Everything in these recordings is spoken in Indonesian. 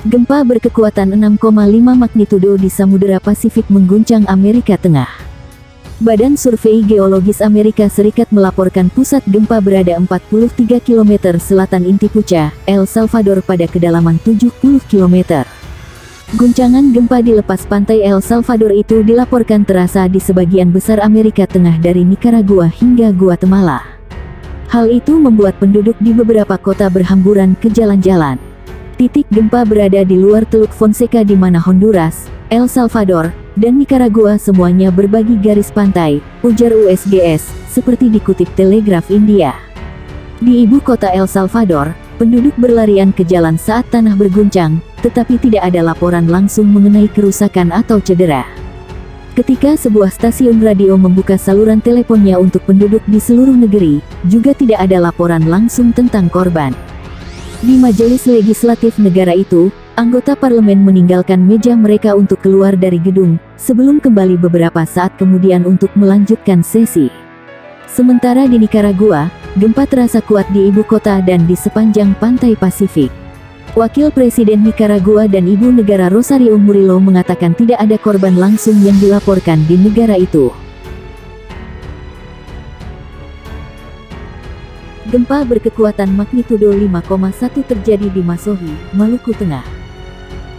Gempa berkekuatan 6,5 magnitudo di Samudera Pasifik mengguncang Amerika Tengah. Badan Survei Geologis Amerika Serikat melaporkan pusat gempa berada 43 km selatan Intipucha, El Salvador pada kedalaman 70 km. Guncangan gempa di lepas pantai El Salvador itu dilaporkan terasa di sebagian besar Amerika Tengah dari Nicaragua hingga Guatemala. Hal itu membuat penduduk di beberapa kota berhamburan ke jalan-jalan. Titik gempa berada di luar Teluk Fonseca di mana Honduras, El Salvador, dan Nicaragua semuanya berbagi garis pantai, ujar USGS, seperti dikutip Telegraph India. Di ibu kota El Salvador, penduduk berlarian ke jalan saat tanah berguncang, tetapi tidak ada laporan langsung mengenai kerusakan atau cedera. Ketika sebuah stasiun radio membuka saluran teleponnya untuk penduduk di seluruh negeri, juga tidak ada laporan langsung tentang korban. Di majelis legislatif negara itu, anggota parlemen meninggalkan meja mereka untuk keluar dari gedung, sebelum kembali beberapa saat kemudian untuk melanjutkan sesi. Sementara di Nicaragua, gempa terasa kuat di ibu kota dan di sepanjang pantai Pasifik. Wakil Presiden Nicaragua dan Ibu Negara Rosario Murillo mengatakan tidak ada korban langsung yang dilaporkan di negara itu. Gempa berkekuatan magnitudo 5,1 terjadi di Masohi, Maluku Tengah.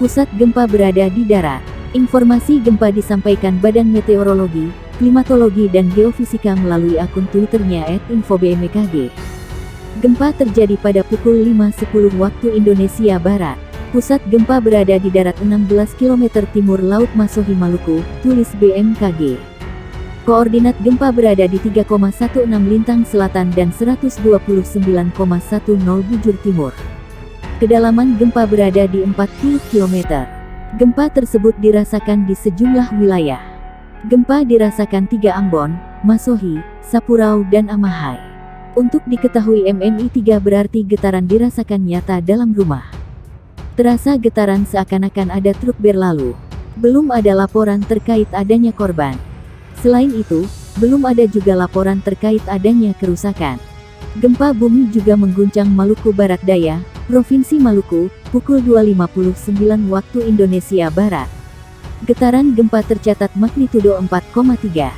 Pusat gempa berada di darat. Informasi gempa disampaikan Badan Meteorologi, Klimatologi dan Geofisika melalui akun Twitternya @infobmkg. Gempa terjadi pada pukul 5.10 waktu Indonesia Barat. Pusat gempa berada di darat 16 km timur Laut Masohi Maluku, tulis BMKG. Koordinat gempa berada di 3,16 lintang selatan dan 129,10 bujur timur. Kedalaman gempa berada di 40 km. Gempa tersebut dirasakan di sejumlah wilayah. Gempa dirasakan 3 Ambon, Masohi, Sapurau dan Amahai. Untuk diketahui MMI 3 berarti getaran dirasakan nyata dalam rumah. Terasa getaran seakan-akan ada truk berlalu. Belum ada laporan terkait adanya korban. Selain itu, belum ada juga laporan terkait adanya kerusakan. Gempa bumi juga mengguncang Maluku Barat Daya, Provinsi Maluku, pukul 2.59 waktu Indonesia Barat. Getaran gempa tercatat magnitudo 4,3.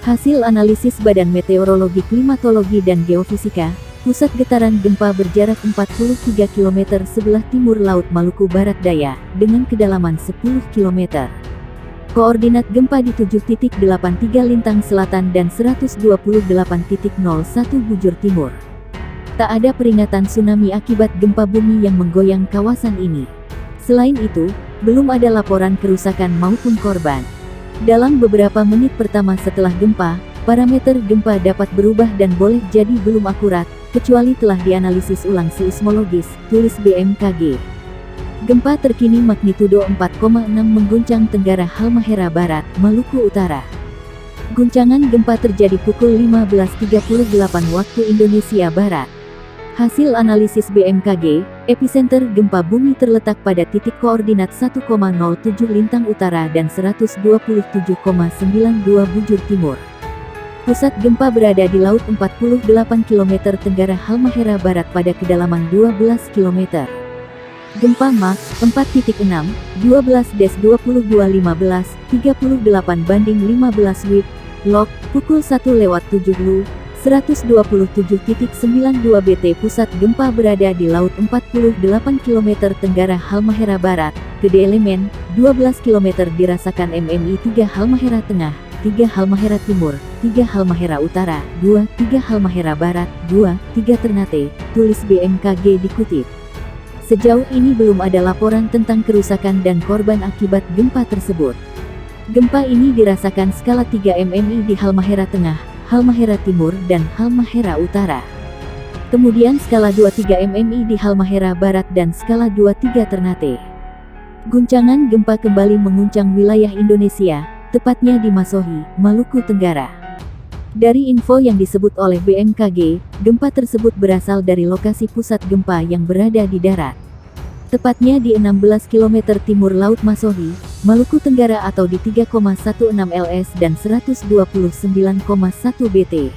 Hasil analisis Badan Meteorologi, Klimatologi dan Geofisika, pusat getaran gempa berjarak 43 km sebelah timur Laut Maluku Barat Daya, dengan kedalaman 10 km. Koordinat gempa di 7.83 lintang selatan dan 128.01 bujur timur. Tak ada peringatan tsunami akibat gempa bumi yang menggoyang kawasan ini. Selain itu, belum ada laporan kerusakan maupun korban. Dalam beberapa menit pertama setelah gempa, parameter gempa dapat berubah dan boleh jadi belum akurat, kecuali telah dianalisis ulang seismologis, tulis BMKG. Gempa terkini magnitudo 4,6 mengguncang Tenggara Halmahera Barat, Maluku Utara. Guncangan gempa terjadi pukul 15.38 waktu Indonesia Barat. Hasil analisis BMKG, epicenter gempa bumi terletak pada titik koordinat 1,07 lintang utara dan 127,92 bujur timur. Pusat gempa berada di laut 48 km Tenggara Halmahera Barat pada kedalaman 12 km. Gempa Mach 4.6, 12-22.15, 38/15 WIB, log, pukul 1:70. 127.92 BT. Pusat gempa berada di laut 48 km Tenggara Halmahera Barat, Gede Elemen, 12 km dirasakan MMI 3 Halmahera Tengah, 3 Halmahera Timur, 3 Halmahera Utara, 2, 3 Halmahera Barat, 2, 3 Ternate, tulis BMKG dikutip. Sejauh ini belum ada laporan tentang kerusakan dan korban akibat gempa tersebut. Gempa ini dirasakan skala 3 MMI di Halmahera Tengah, Halmahera Timur dan Halmahera Utara. Kemudian skala 2-3 MMI di Halmahera Barat dan skala 2-3 Ternate. Guncangan gempa kembali menguncang wilayah Indonesia, tepatnya di Masohi, Maluku Tenggara. Dari info yang disebut oleh BMKG, gempa tersebut berasal dari lokasi pusat gempa yang berada di darat. Tepatnya di 16 km timur Laut Masohi, Maluku Tenggara atau di 3,16 ls dan 129,1 bt.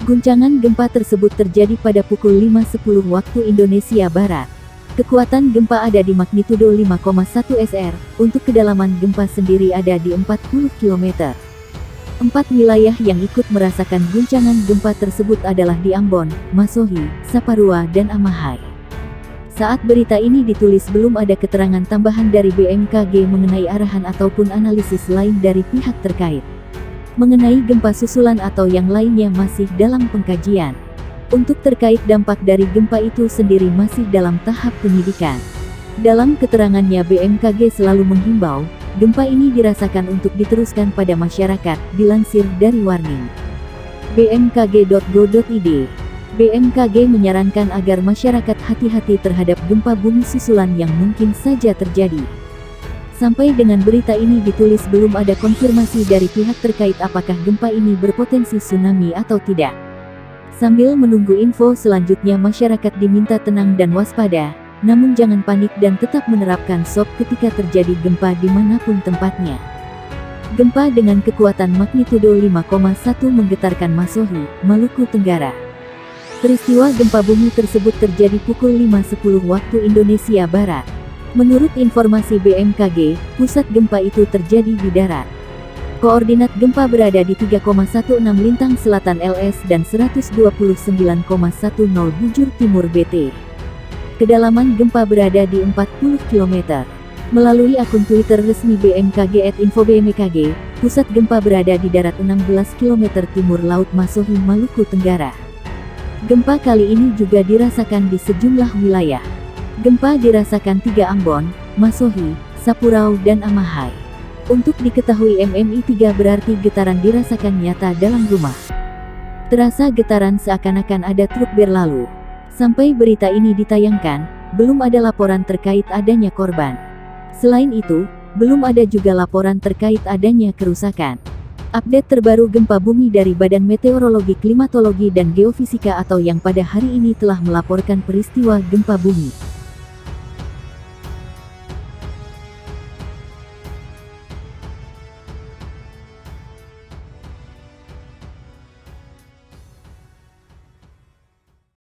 Guncangan gempa tersebut terjadi pada pukul 5.10 waktu Indonesia Barat. Kekuatan gempa ada di magnitudo 5,1 SR, untuk kedalaman gempa sendiri ada di 40 km. 4 wilayah yang ikut merasakan guncangan gempa tersebut adalah di Ambon, Masohi, Saparua dan Amahai. Saat berita ini ditulis belum ada keterangan tambahan dari BMKG mengenai arahan ataupun analisis lain dari pihak terkait. Mengenai gempa susulan atau yang lainnya masih dalam pengkajian. Untuk terkait dampak dari gempa itu sendiri masih dalam tahap penyidikan. Dalam keterangannya BMKG selalu menghimbau, gempa ini dirasakan untuk diteruskan pada masyarakat, dilansir dari Warning. bmkg.go.id. BMKG menyarankan agar masyarakat hati-hati terhadap gempa bumi susulan yang mungkin saja terjadi. Sampai dengan berita ini ditulis belum ada konfirmasi dari pihak terkait apakah gempa ini berpotensi tsunami atau tidak. Sambil menunggu info selanjutnya, masyarakat diminta tenang dan waspada, namun jangan panik dan tetap menerapkan SOP ketika terjadi gempa dimanapun tempatnya. Gempa dengan kekuatan magnitudo 5,1 menggetarkan Masohi, Maluku Tenggara. Peristiwa gempa bumi tersebut terjadi pukul 5.10 waktu Indonesia Barat. Menurut informasi BMKG, pusat gempa itu terjadi di darat. Koordinat gempa berada di 3,16 lintang selatan LS dan 129,10 bujur timur BT. Kedalaman gempa berada di 40 km. Melalui akun Twitter resmi BMKG @infobmkg, pusat gempa berada di darat 16 km timur laut Masohi, Maluku Tenggara. Gempa kali ini juga dirasakan di sejumlah wilayah. Gempa dirasakan 3 Ambon, Masohi, Sapurau dan Amahai. Untuk diketahui MMI 3 berarti getaran dirasakan nyata dalam rumah. Terasa getaran seakan-akan ada truk berlalu. Sampai berita ini ditayangkan, belum ada laporan terkait adanya korban. Selain itu, belum ada juga laporan terkait adanya kerusakan. Update terbaru gempa bumi dari Badan Meteorologi, Klimatologi dan Geofisika atau yang pada hari ini telah melaporkan peristiwa gempa bumi.